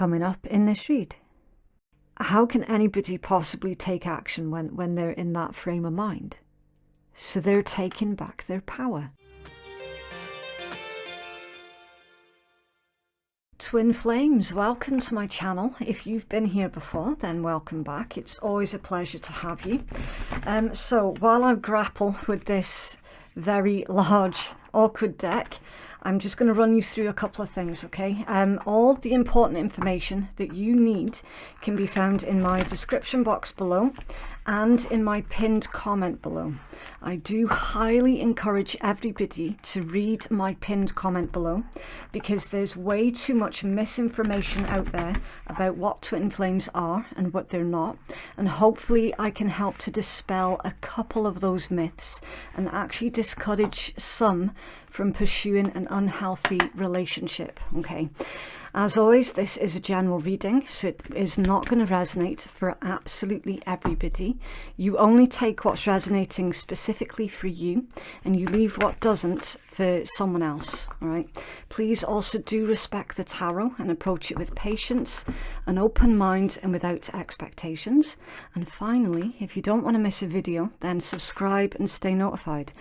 coming up in this read. How can anybody possibly take action when they're in that frame of mind? So they're taking back their power. Twin Flames, welcome to my channel. If you've been here before, then welcome back. It's always a pleasure to have you. So while I grapple with this very large, awkward deck, I'm just going to run you through a couple of things, okay? All the important information that you need can be found in my description box below and in my pinned comment below. I do highly encourage everybody to read my pinned comment below, because there's way too much misinformation out there about what twin flames are and what they're not, and hopefully I can help to dispel a couple of those myths and actually discourage some from pursuing an unhealthy relationship, okay? As always, this is a general reading, so it is not going to resonate for absolutely everybody. You only take what's resonating specifically for you, and you leave what doesn't for someone else, all right? Please also do respect the tarot and approach it with patience, an open mind, and without expectations. And finally, if you don't want to miss a video, then subscribe and stay notified.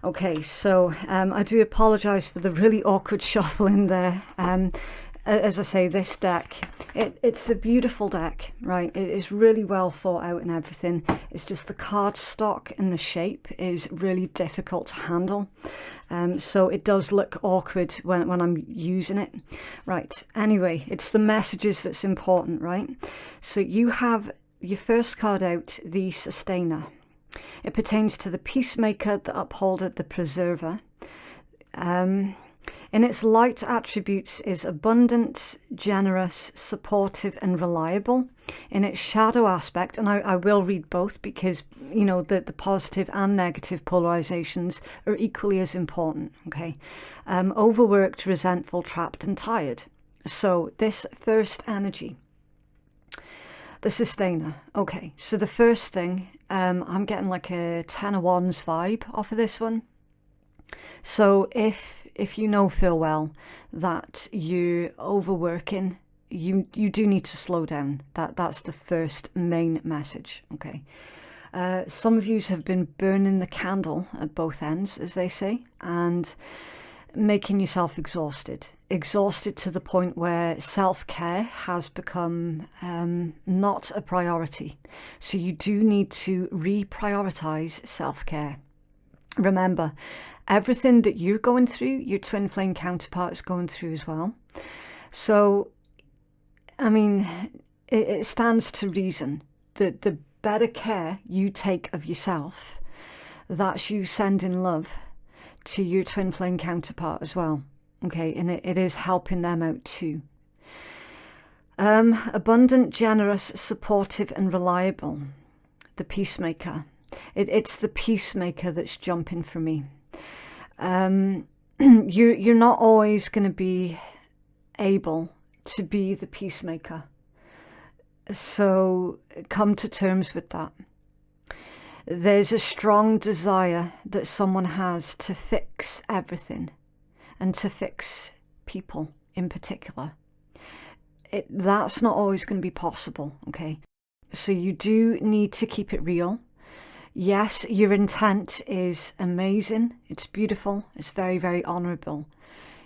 Okay, so I do apologise for the really awkward shuffling there. As I say, this deck, it's a beautiful deck, right? It is really well thought out and everything. It's just the card stock and the shape is really difficult to handle. So it does look awkward when I'm using it. Right, anyway, it's the messages that's important, right? So you have your first card out, the Sustainer. It pertains to the Peacemaker, the Upholder, the Preserver. In its light attributes is abundant, generous, supportive and reliable. In its shadow aspect, and I will read both because, you know, the positive and negative polarizations are equally as important, okay? Overworked, resentful, trapped and tired. So this first energy, the Sustainer. Okay, so the first thing, I'm getting like a 10 of Wands vibe off of this one. So if you know full well that you're overworking, you do need to slow down. That's the first main message, okay? Some of you have been burning the candle at both ends, as they say, and making yourself exhausted to the point where self-care has become not a priority. So you do need to reprioritize self-care. Remember, everything that you're going through, your twin flame counterpart is going through as well. So, I mean, it stands to reason that the better care you take of yourself, that's you sending love to your twin flame counterpart as well, okay? And it is helping them out too. Abundant, generous, supportive and reliable, the Peacemaker. It's the Peacemaker that's jumping for me. You're not always going to be able to be the Peacemaker, so come to terms with that. There's a strong desire that someone has to fix everything and to fix people in particular. That's not always going to be possible, okay? So you do need to keep it real. Yes, your intent is amazing. It's beautiful. It's very, very honorable.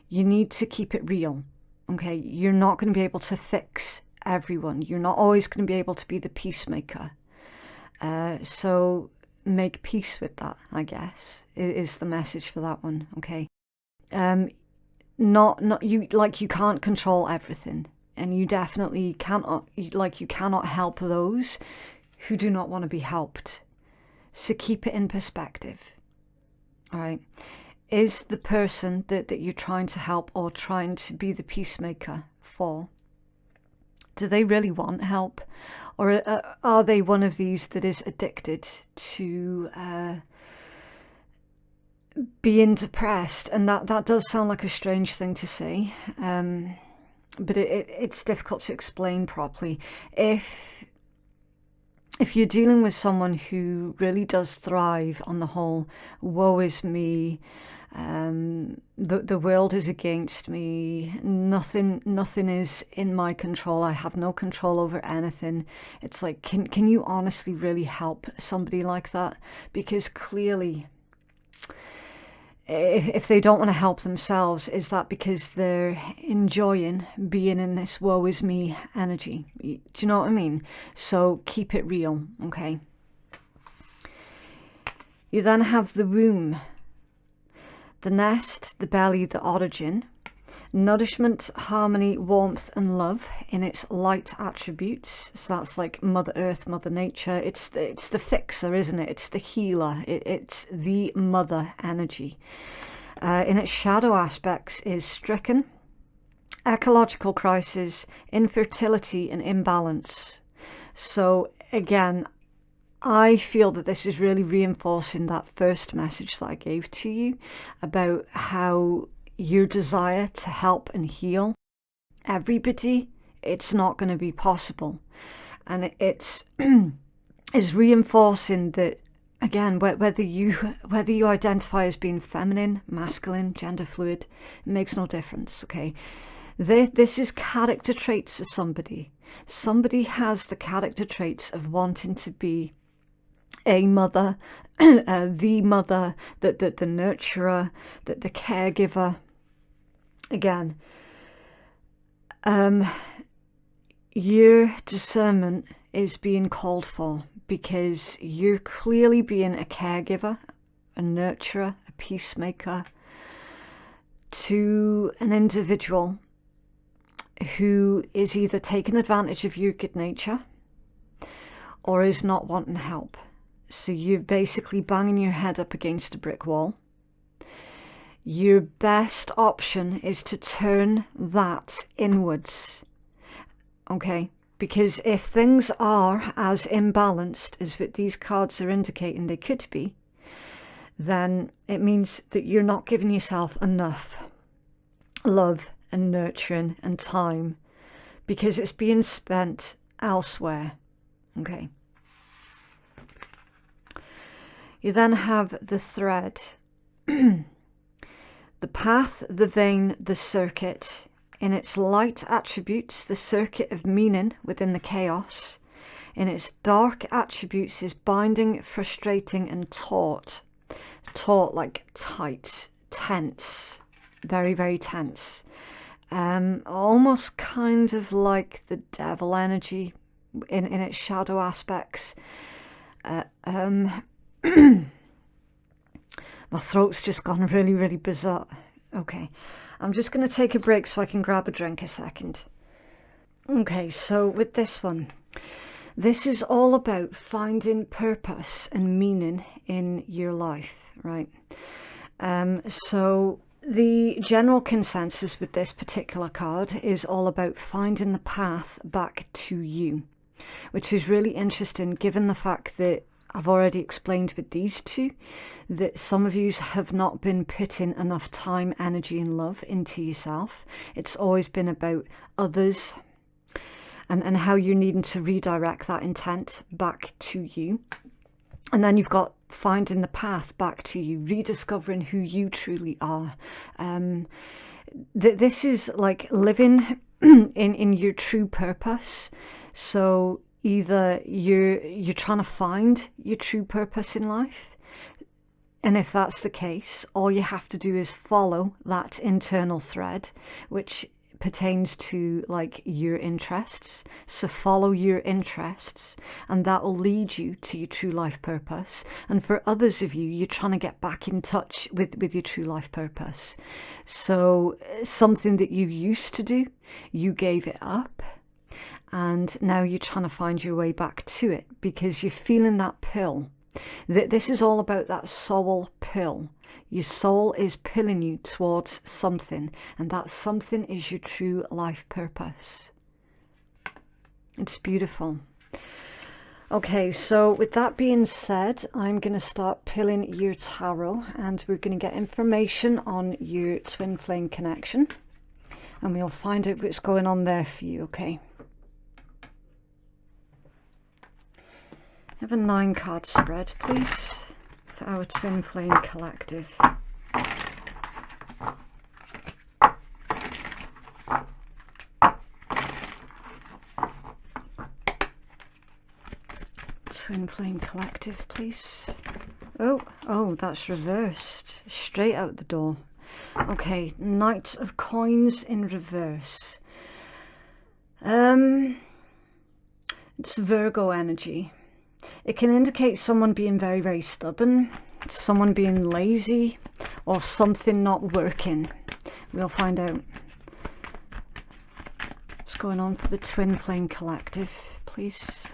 You need to keep it real, okay? You're not going to be able to fix everyone. You're not always going to be able to be the Peacemaker. So make peace with that, I guess, is the message for that one, okay? Not you, like, you can't control everything, and you definitely cannot, like, you cannot help those who do not want to be helped. So keep it in perspective, all right? Is the person that you're trying to help or trying to be the Peacemaker for, do they really want help? Or are they one of these that is addicted to being depressed? And that does sound like a strange thing to say, but it's difficult to explain properly. If you're dealing with someone who really does thrive on the whole woe is me, The world is against me. Nothing is in my control. I have no control over anything. It's like, can you honestly really help somebody like that? Because clearly, if they don't want to help themselves, is that because they're enjoying being in this woe is me energy? Do you know what I mean? So keep it real, okay? You then have the womb, the nest, the belly, the origin, nourishment, harmony, warmth and love in its light attributes. So that's like Mother Earth, Mother Nature. It's the fixer, isn't it? It's the healer. It's the mother energy. In its shadow aspects is stricken, ecological crisis, infertility and imbalance. So again, I feel that this is really reinforcing that first message that I gave to you about how your desire to help and heal everybody, it's not going to be possible. And it's is reinforcing that, again, whether you identify as being feminine, masculine, gender fluid, it makes no difference, okay? This is character traits of somebody. Somebody has the character traits of wanting to be a mother, the mother, the nurturer, the caregiver. Again, your discernment is being called for because you're clearly being a caregiver, a nurturer, a peacemaker to an individual who is either taking advantage of your good nature or is not wanting help. So you're basically banging your head up against a brick wall. Your best option is to turn that inwards, okay? Because if things are as imbalanced as what these cards are indicating they could be, then it means that you're not giving yourself enough love and nurturing and time because it's being spent elsewhere, okay? You then have the thread, the path, the vein, the circuit. In its light attributes, the circuit of meaning within the chaos. In its dark attributes is binding, frustrating and taut. Taut, like tight, tense, very, very tense. Almost kind of like the devil energy in its shadow aspects. My throat's just gone really, really bizarre. Okay, I'm just going to take a break so I can grab a drink a second. Okay, so with this one, this is all about finding purpose and meaning in your life, right? So the general consensus with this particular card is all about finding the path back to you, which is really interesting given the fact that I've already explained with these two that some of you have not been putting enough time, energy and love into yourself. It's always been about others and how you're needing to redirect that intent back to you. And then you've got finding the path back to you, rediscovering who you truly are. This is like living in your true purpose. So either you're trying to find your true purpose in life, and if that's the case, all you have to do is follow that internal thread, which pertains to like your interests. So follow your interests and that will lead you to your true life purpose. And for others of you, you're trying to get back in touch with your true life purpose. So something that you used to do, you gave it up. And now you're trying to find your way back to it because you're feeling that pull. This is all about that soul pull. Your soul is pulling you towards something, and that something is your true life purpose. It's beautiful. Okay, so with that being said, I'm going to start pulling your tarot, and we're going to get information on your twin flame connection, and we'll find out what's going on there for you, okay? Have a 9-card spread, please, for our Twin Flame Collective. Twin Flame Collective, please. Oh, that's reversed. Straight out the door. Okay, Knight of Coins in reverse. It's Virgo energy. It can indicate someone being very, very stubborn, someone being lazy, or something not working. We'll find out. What's going on for the Twin Flame Collective, please?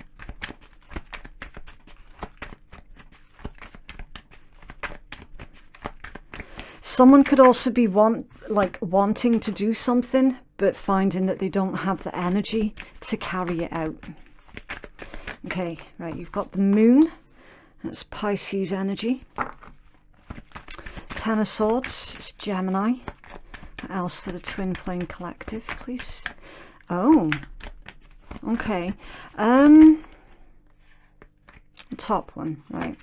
Someone could also be wanting to do something, but finding that they don't have the energy to carry it out. Okay, right, you've got the Moon. That's Pisces energy. Ten of Swords, it's Gemini. What else for the Twin Flame Collective, please? Oh, okay. Top one, right.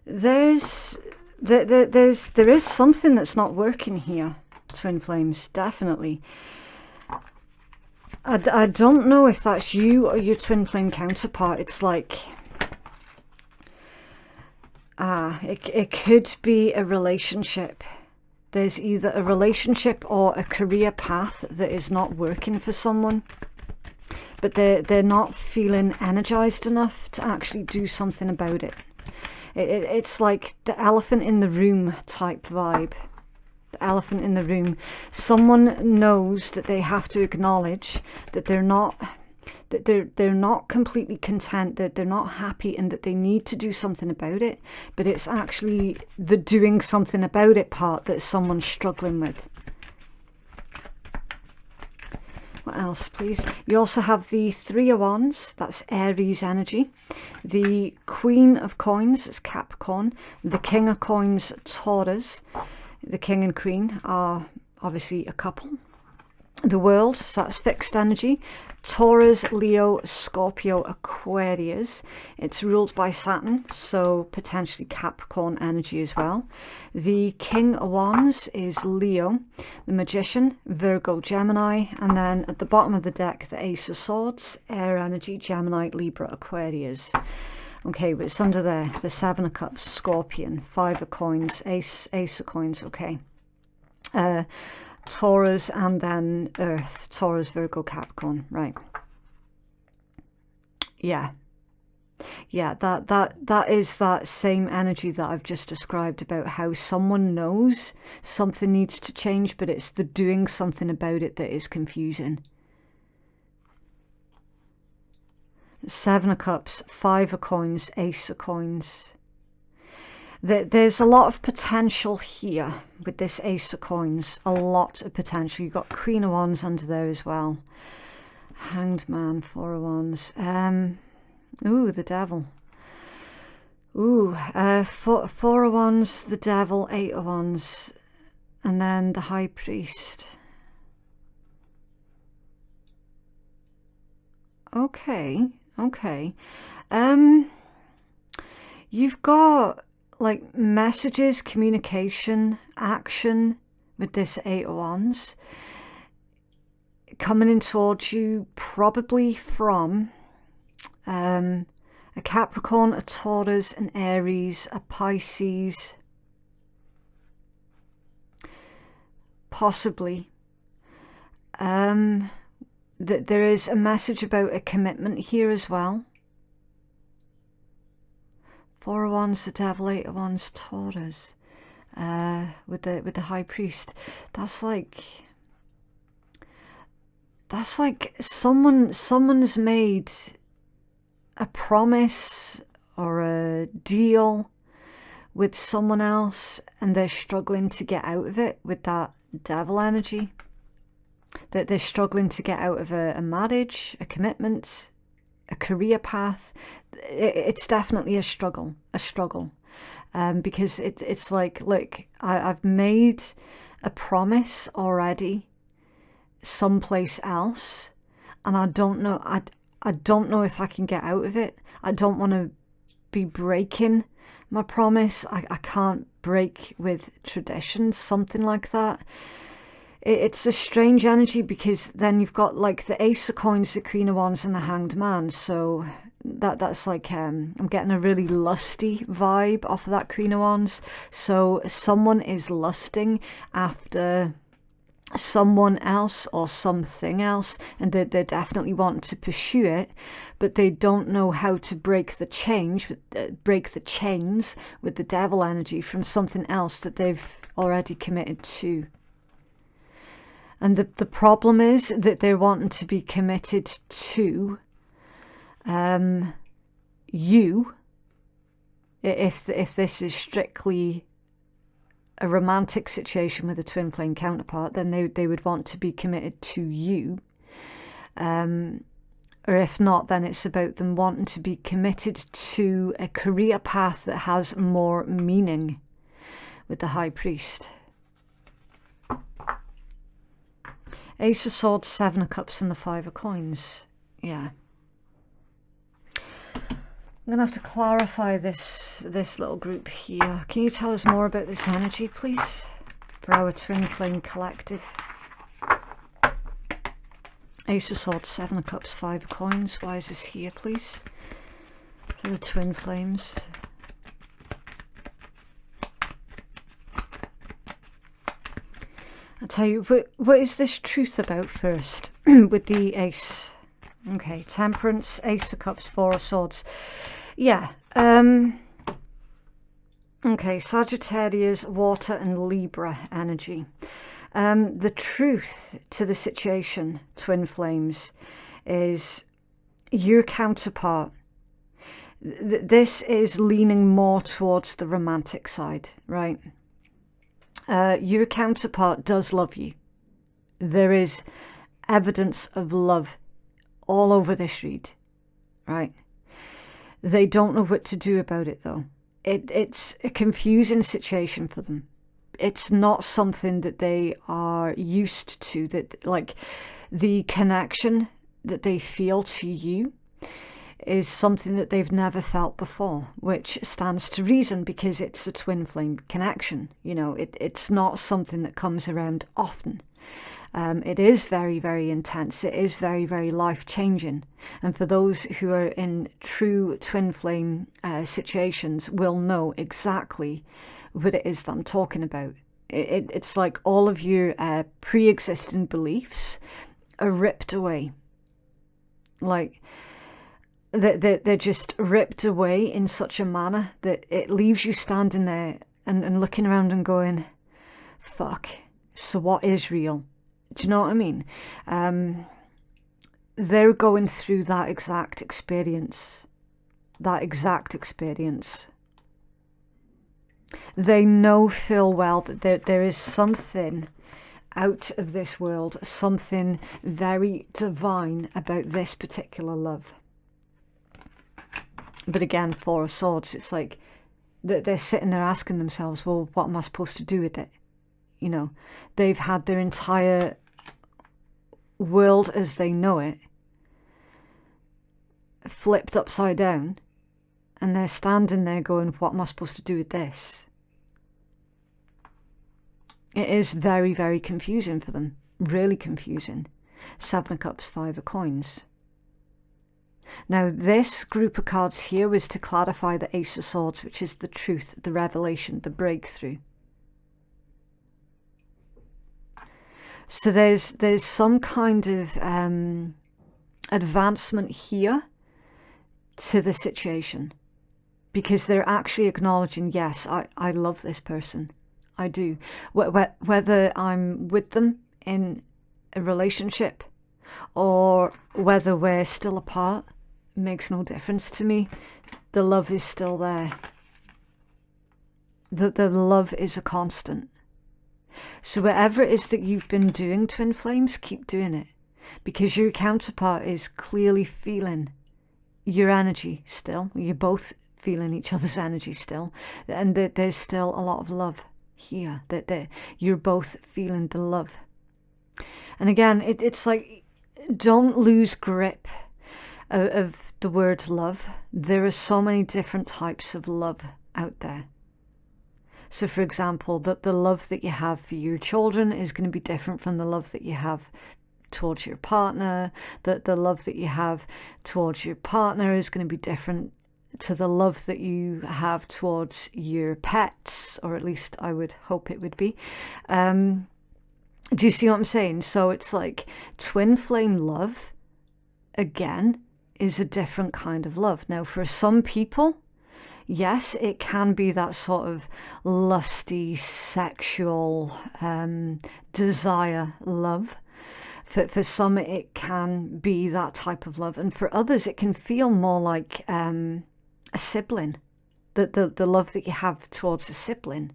There is something that's not working here, Twin Flames, definitely. I don't know if that's you or your Twin Flame counterpart. It's like, it could be a relationship. There's either a relationship or a career path that is not working for someone, but they're not feeling energized enough to actually do something about it. It's like the elephant in the room type vibe. The elephant in the room. Someone knows that they have to acknowledge that they're not completely content, that they're not happy, and that they need to do something about it. But it's actually the doing something about it part that someone's struggling with. What else, please? You also have the Three of Wands, that's Aries energy. The Queen of Coins is Capricorn. The King of Coins, Taurus. The King and Queen are obviously a couple. The World, so that's fixed energy. Taurus, Leo, Scorpio, Aquarius. It's ruled by Saturn, so potentially Capricorn energy as well. The King of Wands is Leo. The Magician, Virgo, Gemini. And then at the bottom of the deck, the Ace of Swords, air energy, Gemini, Libra, Aquarius. Okay, but it's under there. The Seven of Cups, Scorpion, Five of Coins, Ace of Coins, okay. Taurus and then Earth, Taurus, Virgo, Capricorn, right. Yeah, that is that same energy that I've just described about how someone knows something needs to change, but it's the doing something about it that is confusing. Seven of Cups, Five of Coins, Ace of Coins. There's a lot of potential here with this Ace of Coins. A lot of potential. You've got Queen of Wands under there as well. Hanged Man, Four of Wands. Ooh, the Devil. Ooh, Four of Wands, the Devil, Eight of Wands. And then the High Priest. Okay. You've got like messages, communication, action with this Eight of Wands coming in towards you, probably from a Capricorn, a Taurus, an Aries, a Pisces, possibly. There is a message about a commitment here as well. Four of Wands, the Devil, Eight of Wands, Taurus, with the High Priest. That's like someone's made a promise or a deal with someone else, and they're struggling to get out of it with that Devil energy. That they're struggling to get out of a marriage, a commitment, a career path. It's definitely a struggle, because it's like, look, I've made a promise already someplace else, and I don't know if I can get out of it. I don't want to be breaking my promise. I can't break with tradition, something like that. It's a strange energy, because then you've got like the Ace of Coins, the Queen of Wands, and the Hanged Man. So That's like, I'm getting a really lusty vibe off of that Queen of Wands. So someone is lusting after someone else or something else, and they definitely want to pursue it, but they don't know how to break the chains with the devil energy from something else that they've already committed to. And the problem is that they're wanting to be committed to you, if this is strictly a romantic situation with a twin flame counterpart, then they would want to be committed to you. Or if not, then it's about them wanting to be committed to a career path that has more meaning with the High Priest. Ace of Swords, Seven of Cups and the Five of Coins. Yeah. I'm going to have to clarify this little group here. Can you tell us more about this energy, please, for our Twin Flame collective? Ace of Swords, Seven of Cups, Five of Coins. Why is this here, please, for the Twin Flames? I'll tell you, what is this truth about first with the Ace? Okay, Temperance, Ace of Cups, Four of Swords. Yeah. Okay, Sagittarius, Water and Libra energy. The truth to the situation, Twin Flames, is your counterpart. This is leaning more towards the romantic side, right? Your counterpart does love you. There is evidence of love all over this read, right? They don't know what to do about it, though. It's a confusing situation for them. It's not something that they are used to, that like the connection that they feel to you is something that they've never felt before, which stands to reason because it's a twin flame connection. You know, it's not something that comes around often. It is very, very intense. It is very, very life-changing. And for those who are in true twin flame situations will know exactly what it is that I'm talking about. It's like all of your pre-existing beliefs are ripped away. Like, they're just ripped away in such a manner that it leaves you standing there and looking around and going, fuck, so what is real? Do you know what I mean? They're going through that exact experience. They know full well that there is something out of this world, something very divine about this particular love. But again, Four of Swords, it's like they're sitting there asking themselves, well, what am I supposed to do with it? You know, they've had their entire world as they know it flipped upside down, and they're standing there going, what am I supposed to do with this? It is very, very confusing for them. Really confusing. Seven of Cups, Five of Coins. Now, this group of cards here was to clarify the Ace of Swords, which is the truth, the revelation, the breakthrough. So there's some kind of advancement here to the situation, because they're actually acknowledging, yes, I love this person. I do. Whether I'm with them in a relationship or whether we're still apart makes no difference to me. The love is still there. The love is a constant. So whatever it is that you've been doing, Twin Flames, keep doing it, because your counterpart is clearly feeling your energy still. You're both feeling each other's energy still, and that there's still a lot of love here, that you're both feeling the love. And again, it's like, don't lose grip of the word love. There are so many different types of love out there. So for example, that the love that you have for your children is going to be different from the love that you have towards your partner, that the love that you have towards your partner is going to be different to the love that you have towards your pets, or at least I would hope it would be. Do you see what I'm saying? So it's like twin flame love, again, is a different kind of love. Now, for some people, yes, it can be that sort of lusty, sexual desire love. For some, it can be that type of love. And for others, it can feel more like a sibling, the love that you have towards a sibling.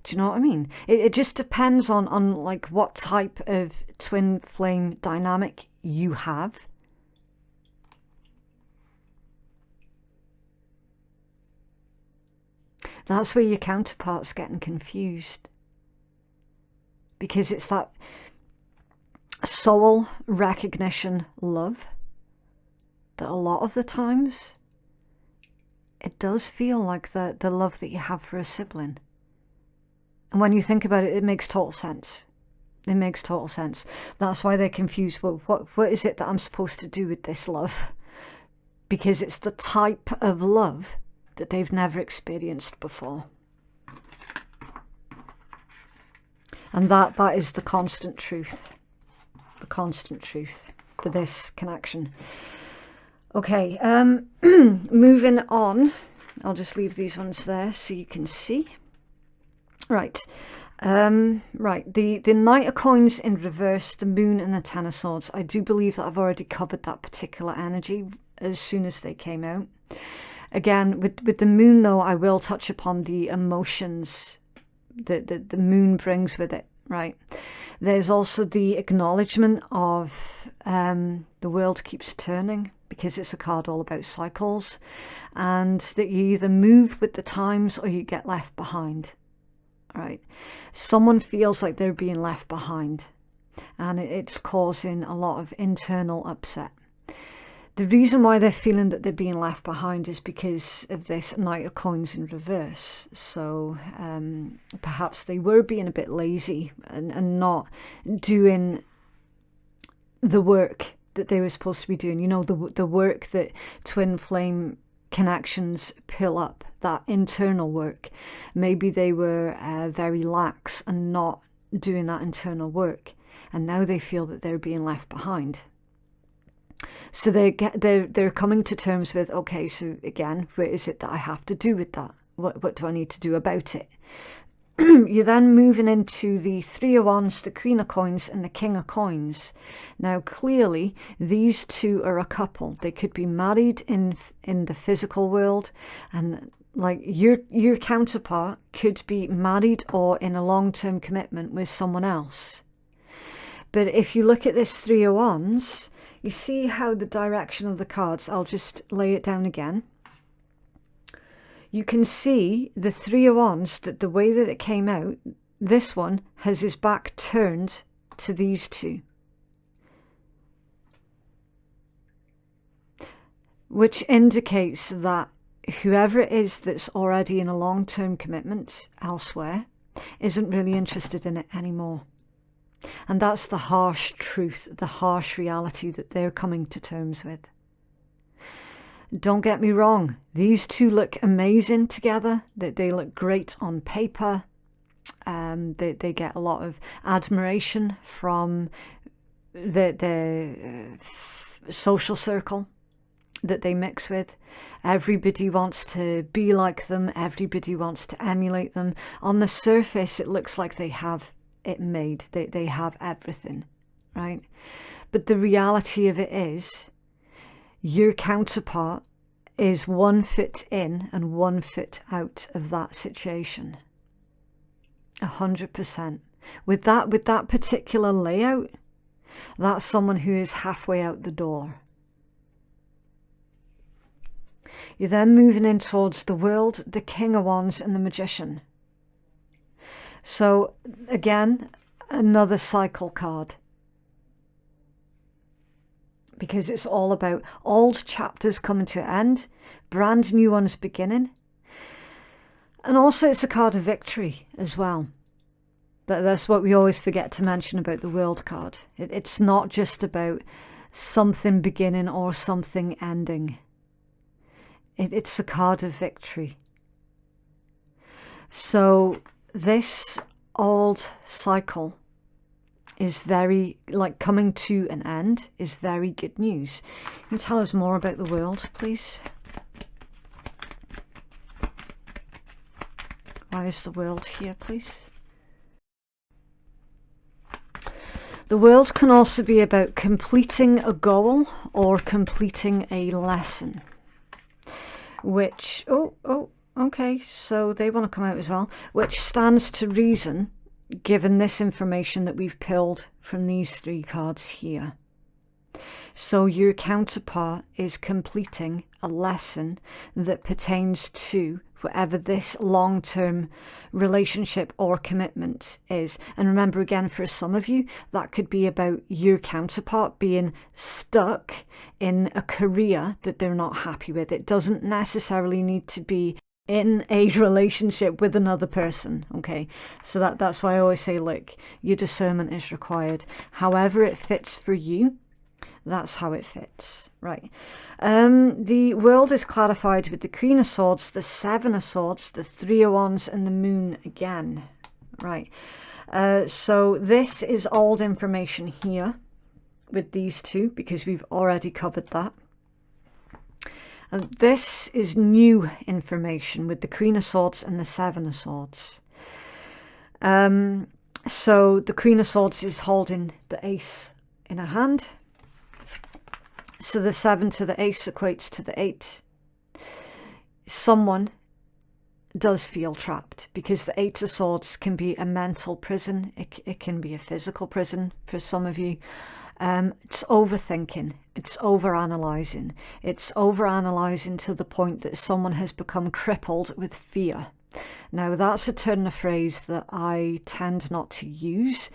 Do you know what I mean? It just depends on like what type of twin flame dynamic you have. That's where your counterpart's getting confused. Because it's that soul recognition love that a lot of the times it does feel like the love that you have for a sibling. And when you think about it, it makes total sense. It makes total sense. That's why they're confused. Well, what is it that I'm supposed to do with this love? Because it's the type of love that they've never experienced before. And that is the constant truth. The constant truth for this connection. Okay, moving on. I'll just leave these ones there so you can see. Right. Right, the Knight of Coins in reverse, the Moon and the Ten of Swords. I do believe that I've already covered that particular energy as soon as they came out. Again, with the Moon, though, I will touch upon the emotions that the Moon brings with it, right? There's also the acknowledgement of the world keeps turning, because it's a card all about cycles, and that you either move with the times or you get left behind, right? Someone feels like they're being left behind, and it's causing a lot of internal upset. The reason why they're feeling that they're being left behind is because of this Knight of Coins in reverse. So perhaps they were being a bit lazy and not doing the work that they were supposed to be doing. You know, the work that twin flame connections pull up, that internal work. Maybe they were very lax and not doing that internal work. And now they feel that they're being left behind. So they're coming to terms with, okay, so again, what is it that I have to do with that? What do I need to do about it? You're then moving into the Three of Wands, the Queen of Coins, and the King of Coins. Now, clearly, these two are a couple. They could be married in the physical world, and like your counterpart could be married or in a long-term commitment with someone else. But if you look at this Three of Wands, you see how the direction of the cards, I'll just lay it down again. You can see the Three of Wands, that the way that it came out, this one has his back turned to these two. Which indicates that whoever it is that's already in a long-term commitment elsewhere isn't really interested in it anymore. And that's the harsh truth, the harsh reality that they're coming to terms with. Don't get me wrong, these two look amazing together. They look great on paper. They get a lot of admiration from the social circle that they mix with. Everybody wants to be like them. Everybody wants to emulate them. On the surface, it looks like they have it made. They have everything, right? But the reality of it is, your counterpart is 1 foot in and 1 foot out of that situation. 100%. With that particular layout, that's someone who is halfway out the door. You're then moving in towards the World, the King of Wands, and the Magician. So again, another cycle card. Because it's all about old chapters coming to an end, brand new ones beginning. And also it's a card of victory as well. That's what we always forget to mention about the World card. It's not just about something beginning or something ending. It's a card of victory. So this old cycle is very, like, coming to an end is very good news. Can you tell us more about the World, please? Why is the World here, please? The World can also be about completing a goal or completing a lesson, which, okay, so they want to come out as well, which stands to reason given this information that we've pulled from these three cards here. So your counterpart is completing a lesson that pertains to whatever this long-term relationship or commitment is. And remember, again, for some of you, that could be about your counterpart being stuck in a career that they're not happy with. It doesn't necessarily need to be in a relationship with another person. Okay, so that's why I always say, look, your discernment is required. However it fits for you, that's how it fits, right? The World is clarified with the Queen of Swords, the Seven of Swords, the Three of Wands, and the Moon again, right? So this is old information here with these two, because we've already covered that. And this is new information with the Queen of Swords and the Seven of Swords. So the Queen of Swords is holding the Ace in her hand. So the 7 to the Ace equates to the 8. Someone does feel trapped, because the 8 of Swords can be a mental prison. It can be a physical prison for some of you. It's overthinking. It's overanalyzing. It's overanalyzing to the point that someone has become crippled with fear. Now, that's a turn of phrase that I tend not to use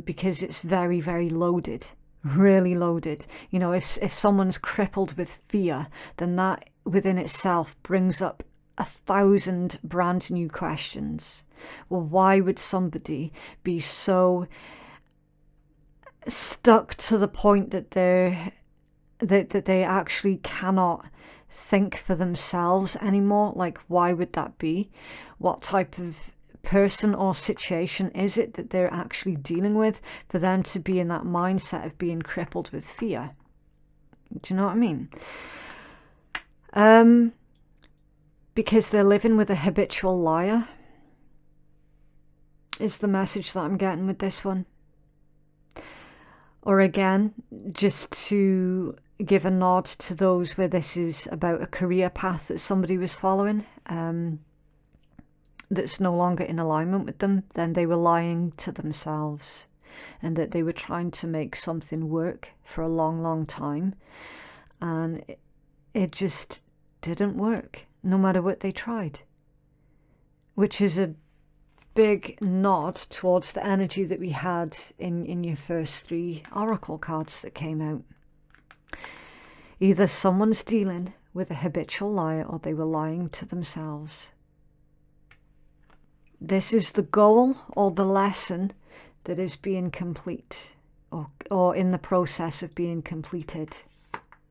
because it's very, very loaded. Really loaded. You know, if someone's crippled with fear, then that within itself brings up 1,000 brand new questions. Well, why would somebody be so stuck to the point that they actually cannot think for themselves anymore? Like, why would that be? What type of person or situation is it that they're actually dealing with for them to be in that mindset of being crippled with fear? Do you know what I mean? Because they're living with a habitual liar is the message that I'm getting with this one. Or again, just to give a nod to those where this is about a career path that somebody was following, that's no longer in alignment with them, then they were lying to themselves, and that they were trying to make something work for a long, long time, and it just didn't work, no matter what they tried, which is a big nod towards the energy that we had in your first 3 oracle cards that came out. Either someone's dealing with a habitual liar, or they were lying to themselves. This is the goal or the lesson that is being complete, or in the process of being completed.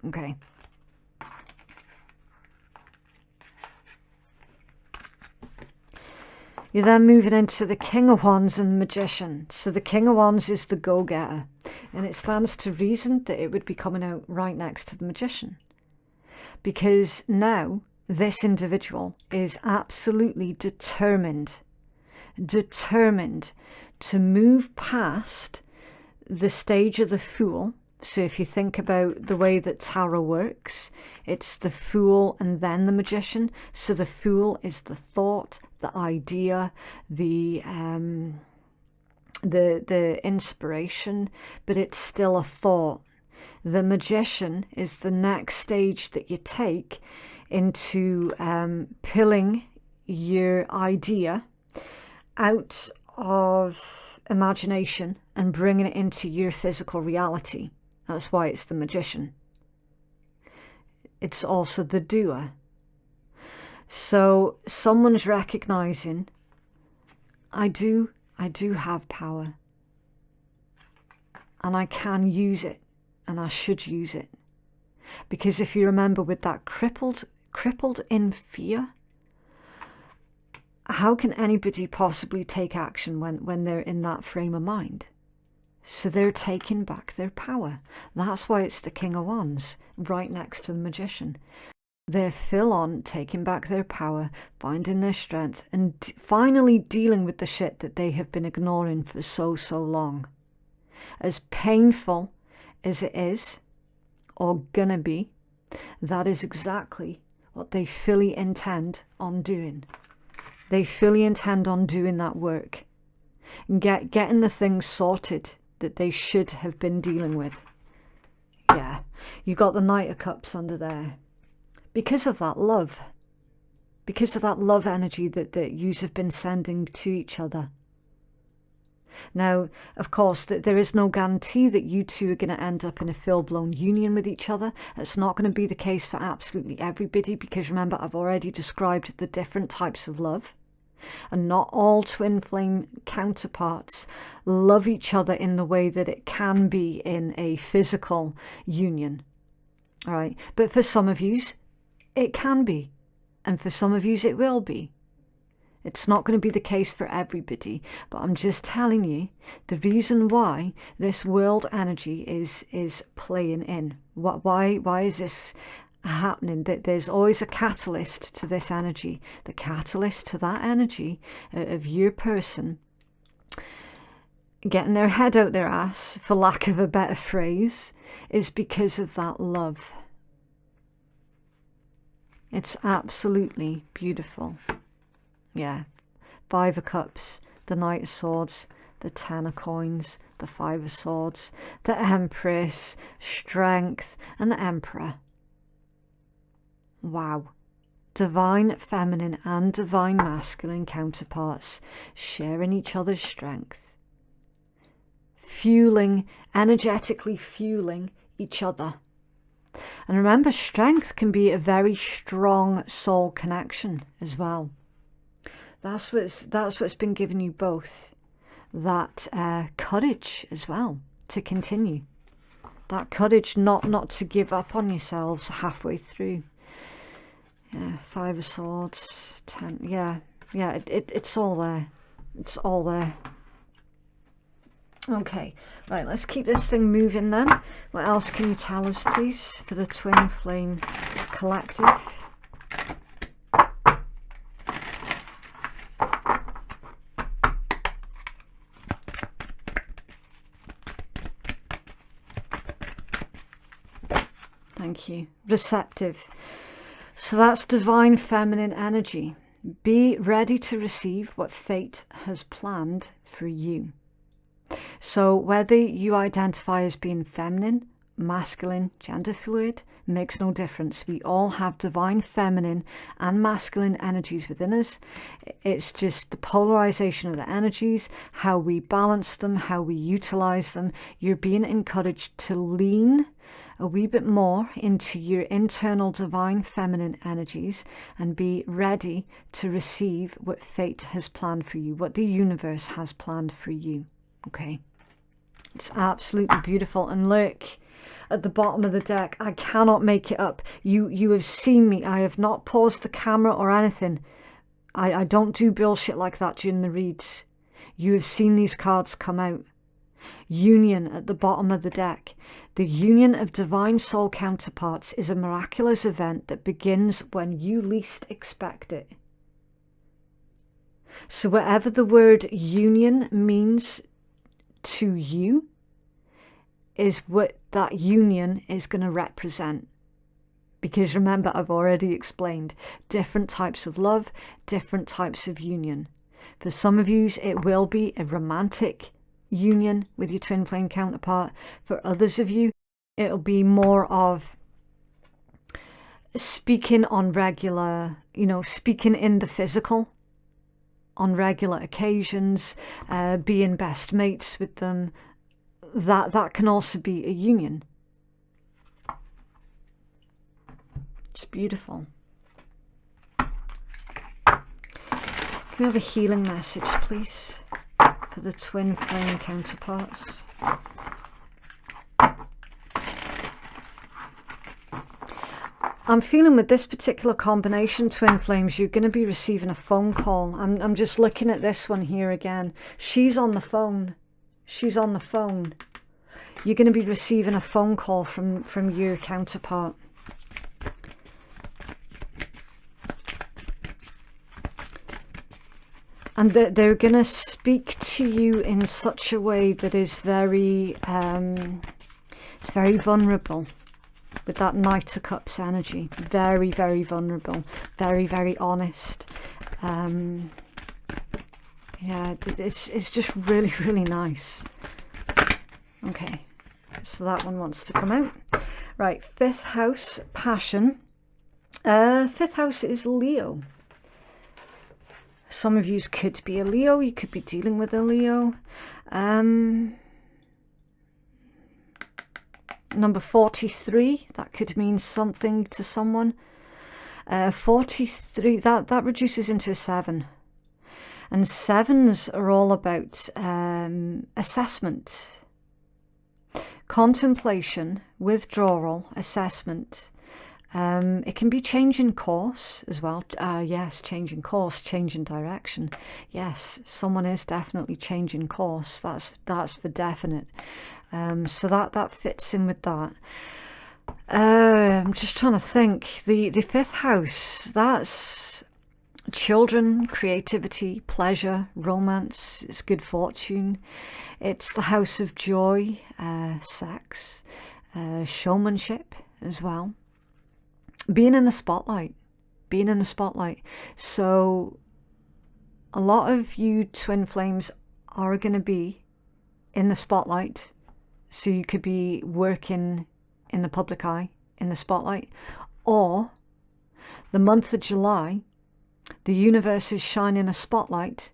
Okay. You're then moving into the King of Wands and the Magician. So the King of Wands is the go-getter, and it stands to reason that it would be coming out right next to the Magician, because now this individual is absolutely determined to move past the stage of the Fool. So if you think about the way that tarot works, it's the Fool and then the Magician. So the Fool is the thought, the idea, the inspiration, but it's still a thought. The Magician is the next stage that you take into pulling your idea out of imagination and bringing it into your physical reality. That's why it's the Magician. It's also the doer. So someone's recognizing, I do I do have power. And I can use it, and I should use it. Because if you remember, with that crippled in fear, how can anybody possibly take action when they're in that frame of mind? So they're taking back their power. That's why it's the King of Wands right next to the Magician. They're full on taking back their power, finding their strength, and finally dealing with the shit that they have been ignoring for so long. As painful as it is, or gonna be, that is exactly what they fully intend on doing. They fully intend on doing that work and getting the things sorted that they should have been dealing with. Yeah, you got the Knight of Cups under there. Because of that love. Because of that love energy that yous have been sending to each other. Now, of course, there is no guarantee that you two are going to end up in a full-blown union with each other. It's not going to be the case for absolutely everybody, because remember, I've already described the different types of love. And not all twin flame counterparts love each other in the way that it can be in a physical union. All right, but for some of yous, it can be. And for some of yous, it will be. It's not going to be the case for everybody, but I'm just telling you the reason why this world energy is playing in. Why is this happening? That there's always a catalyst to this energy. The catalyst to that energy of your person getting their head out their ass, for lack of a better phrase, is because of that love. It's absolutely beautiful. Yeah, 5 of Cups, the Knight of Swords, the 10 of Coins, the 5 of Swords, the Empress, Strength, and the Emperor. Wow. Divine feminine and divine masculine counterparts sharing each other's strength. Fueling, energetically fueling each other. And remember, strength can be a very strong soul connection as well. That's what's been giving you both that courage as well to continue. That courage not to give up on yourselves halfway through. Yeah, 5 of Swords, 10. Yeah, it's all there. It's all there. Okay, right, let's keep this thing moving then. What else can you tell us, please, for the Twin Flame Collective? Thank you. Receptive. So that's divine feminine energy. Be ready to receive what fate has planned for you. So whether you identify as being feminine, masculine, gender fluid, makes no difference. We all have divine feminine and masculine energies within us. It's just the polarization of the energies, how we balance them, how we utilize them. You're being encouraged to lean a wee bit more into your internal divine feminine energies and be ready to receive what fate has planned for you, what the universe has planned for you. Okay, it's absolutely beautiful. And look at the bottom of the deck, I cannot make it up. You have seen me. I have not paused the camera or anything. I don't do bullshit like that during the reads. You have seen these cards come out. Union at the bottom of the deck. The union of divine soul counterparts is a miraculous event that begins when you least expect it. So whatever the word union means to you is what that union is going to represent. Because remember, I've already explained different types of love, different types of union. For some of you, it will be a romantic union with your twin flame counterpart. For others of you, it'll be more of speaking on regular, speaking in the physical on regular occasions, being best mates with them. That can also be a union. It's beautiful. Can we have a healing message, please, for the twin flame counterparts. I'm feeling with this particular combination, twin flames, you're going to be receiving a phone call. I'm just looking at this one here again. She's on the phone. She's on the phone. You're going to be receiving a phone call from your counterpart. And they're going to speak to you in such a way that is very, it's very vulnerable. With that Knight of Cups energy, very, very vulnerable, very, very honest. Yeah, it's just really, really nice. Okay, so that one wants to come out. Right, 5th house, passion. 5th house is Leo. Some of you could be a Leo, you could be dealing with a Leo. Number 43, that could mean something to someone. 43, that reduces into a 7. And 7s are all about assessment, contemplation, withdrawal, assessment. It can be changing course as well. Yes, changing course, changing direction. Yes, someone is definitely changing course. That's for definite. So that fits in with that. I'm just trying to think. The 5th house, that's children, creativity, pleasure, romance. It's good fortune. It's the house of joy, sex, showmanship as well. Being in the spotlight. Being in the spotlight. So a lot of you twin flames are going to be in the spotlight. So you could be working in the public eye, in the spotlight, or the month of July, the universe is shining a spotlight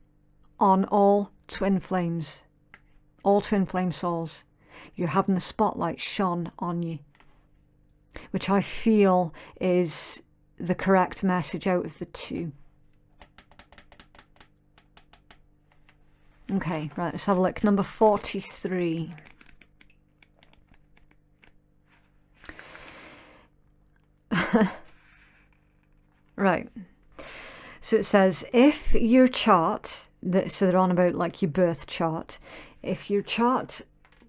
on all twin flames, all twin flame souls. You're having the spotlight shone on you, which I feel is the correct message out of the two. Okay, right, let's have a look. Number 43. Right, so it says if your chart, so they're on about like your birth chart, if your chart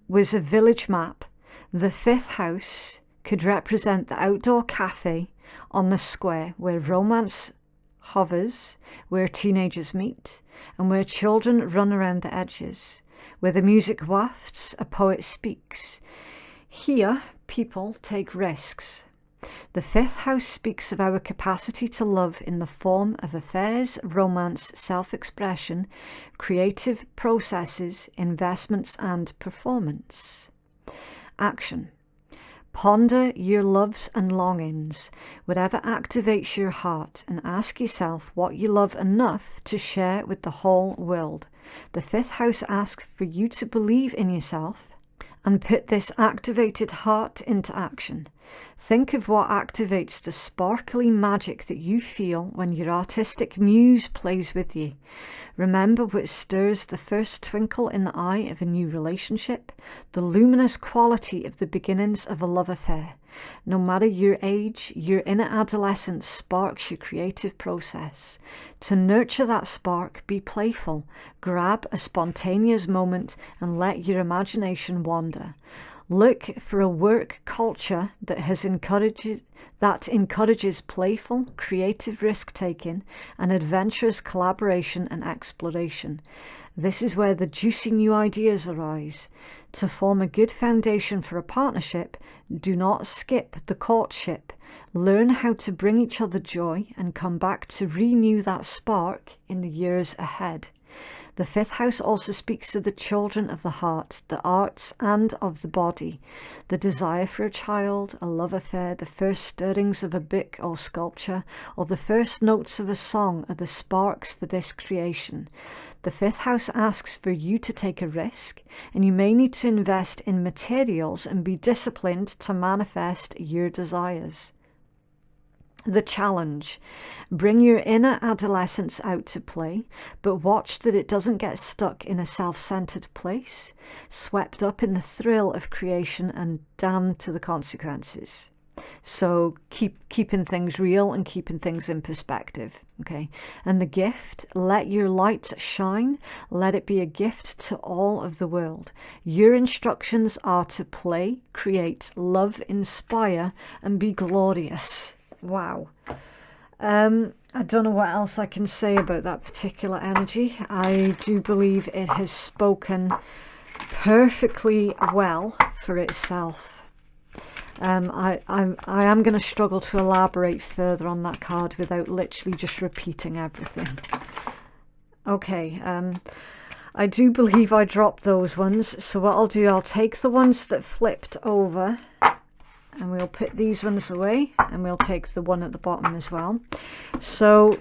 was a village map, the 5th house could represent the outdoor cafe on the square where romance hovers, where teenagers meet, and where children run around the edges, where the music wafts, a poet speaks. Here, people take risks. The 5th house speaks of our capacity to love in the form of affairs, romance, self-expression, creative processes, investments, and performance. Action. Ponder your loves and longings, whatever activates your heart, and ask yourself what you love enough to share with the whole world. The 5th house asks for you to believe in yourself and put this activated heart into action. Think of what activates the sparkly magic that you feel when your artistic muse plays with you. Remember what stirs the first twinkle in the eye of a new relationship, the luminous quality of the beginnings of a love affair. No matter your age, your inner adolescence sparks your creative process. To nurture that spark, be playful. Grab a spontaneous moment and let your imagination wander. Look for a work culture that encourages playful, creative risk-taking and adventurous collaboration and exploration. This is where the juicy new ideas arise. To form a good foundation for a partnership, do not skip the courtship. Learn how to bring each other joy and come back to renew that spark in the years ahead. The 5th house also speaks of the children of the heart, the arts, and of the body. The desire for a child, a love affair, the first stirrings of a book or sculpture, or the first notes of a song are the sparks for this creation. The 5th house asks for you to take a risk, and you may need to invest in materials and be disciplined to manifest your desires. The challenge: bring your inner adolescence out to play, but watch that it doesn't get stuck in a self-centered place, swept up in the thrill of creation and damned to the consequences. So keeping things real and keeping things in perspective, okay? And the gift: let your light shine, let it be a gift to all of the world. Your instructions are to play, create, love, inspire, and be glorious. Wow. I don't know what else I can say about that particular energy. I do believe it has spoken perfectly well for itself. I am going to struggle to elaborate further on that card without literally just repeating everything. Okay, I do believe I dropped those ones, so what I'll do, I'll take the ones that flipped over and we'll put these ones away, and we'll take the one at the bottom as well. So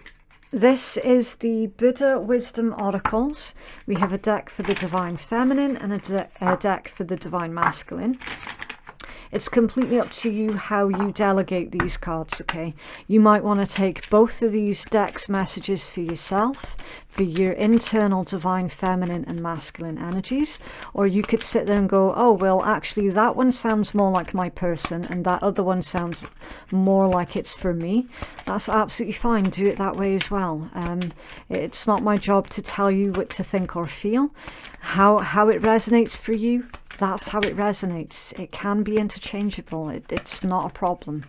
this is the Buddha Wisdom Oracles. We have a deck for the Divine Feminine and a deck for the Divine Masculine. It's completely up to you how you delegate these cards, okay? You might want to take both of these decks messages for yourself, for your internal divine feminine and masculine energies, or you could sit there and go, oh, well, actually, that one sounds more like my person, and that other one sounds more like it's for me. That's absolutely fine. Do it that way as well. It's not my job to tell you what to think or feel. How it resonates for you, that's how it resonates. It can be interchangeable. It's not a problem.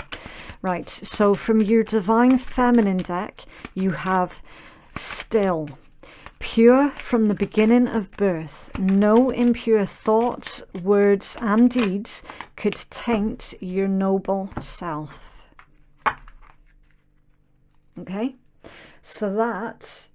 Right, so from your Divine Feminine deck, you have Still. Pure from the beginning of birth, no impure thoughts, words and deeds could taint your noble self. Okay, so that,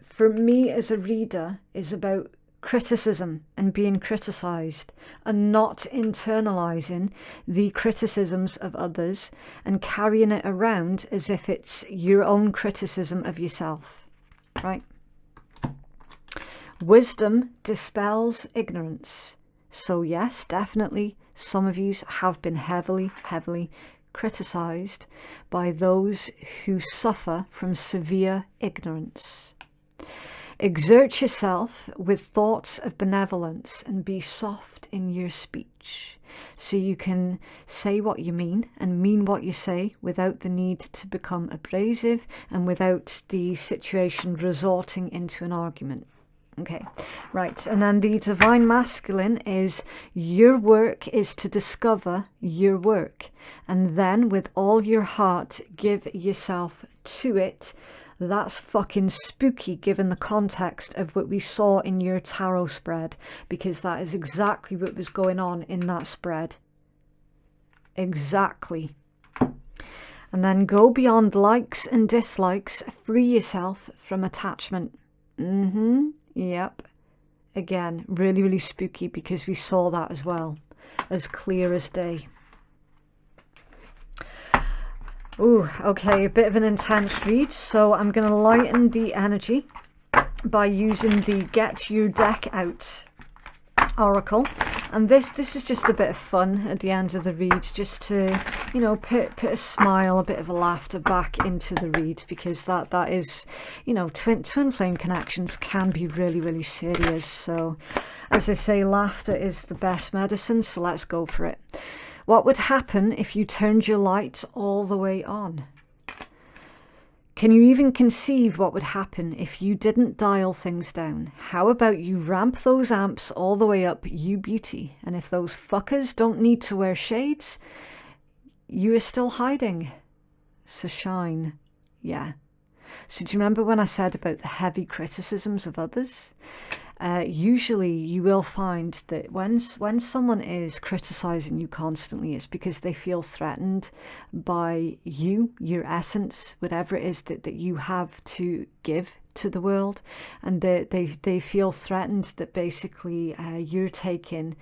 for me as a reader, is about criticism and being criticized, and not internalizing the criticisms of others and carrying it around as if it's your own criticism of yourself, right? Wisdom dispels ignorance. So yes, definitely some of you have been heavily criticized by those who suffer from severe ignorance. Exert yourself with thoughts of benevolence and be soft in your speech, so you can say what you mean and mean what you say without the need to become abrasive and without the situation resorting into an argument. Okay, right, and then the Divine Masculine is your work is to discover your work, and then with all your heart give yourself to it. That's fucking spooky given the context of what we saw in your tarot spread, because that is exactly what was going on in that spread. Exactly. And then go beyond likes and dislikes. Free yourself from attachment. Yep. Again, really spooky because we saw that as well. As clear as day. Ooh, okay, a bit of an intense read, so I'm going to lighten the energy by using the Get Your Deck Out Oracle. And this is just a bit of fun at the end of the read, just to, you know, put a smile, a bit of a laughter back into the read, because that is, you know, twin flame connections can be really serious. So, as I say, laughter is the best medicine, so let's go for it. What would happen if you turned your light all the way on? Can you even conceive what would happen if you didn't dial things down? How about you ramp those amps all the way up, you beauty? And if those fuckers don't need to wear shades, you are still hiding. So shine. Yeah. So do you remember when I said about the heavy criticisms of others? Usually you will find that when someone is criticizing you constantly, it's because they feel threatened by you, your essence, whatever it is that you have to give to the world, and they feel threatened that basically you're taking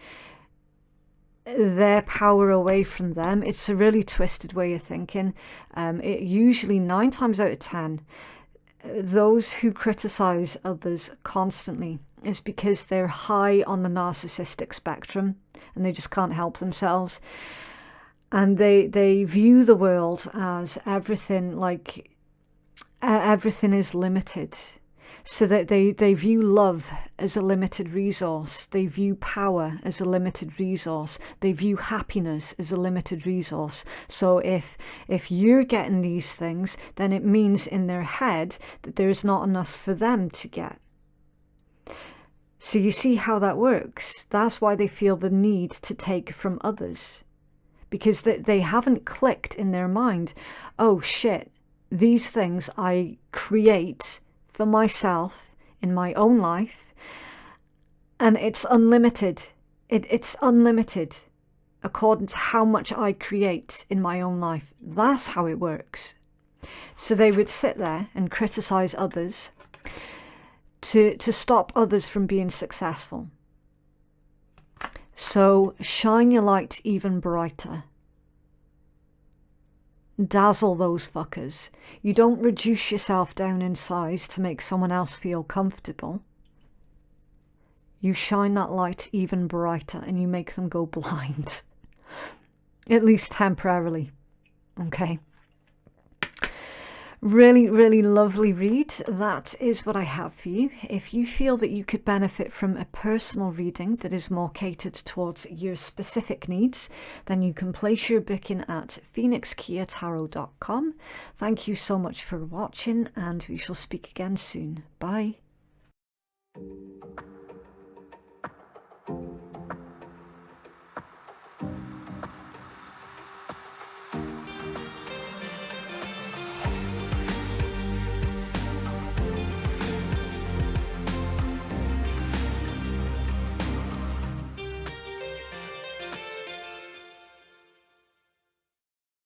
their power away from them. It's a really twisted way of thinking. It usually 9 times out of 10, those who criticize others constantly is because they're high on the narcissistic spectrum and they just can't help themselves. And they view the world as everything, like everything is limited. So that they view love as a limited resource. They view power as a limited resource. They view happiness as a limited resource. So if you're getting these things, then it means in their head that there's not enough for them to get. So you see how that works. That's why they feel the need to take from others. Because they haven't clicked in their mind, oh shit, these things I create for myself in my own life, and it's unlimited. It's unlimited according to how much I create in my own life. That's how it works. So they would sit there and criticize others to stop others from being successful. So shine your light even brighter. Dazzle those fuckers. You don't reduce yourself down in size to make someone else feel comfortable. You shine that light even brighter and you make them go blind. At least temporarily. Okay. Really, really lovely read. That is what I have for you. If you feel that you could benefit from a personal reading that is more catered towards your specific needs, then you can place your booking at phoenixkeiatarot.com. Thank you so much for watching, and we shall speak again soon. Bye.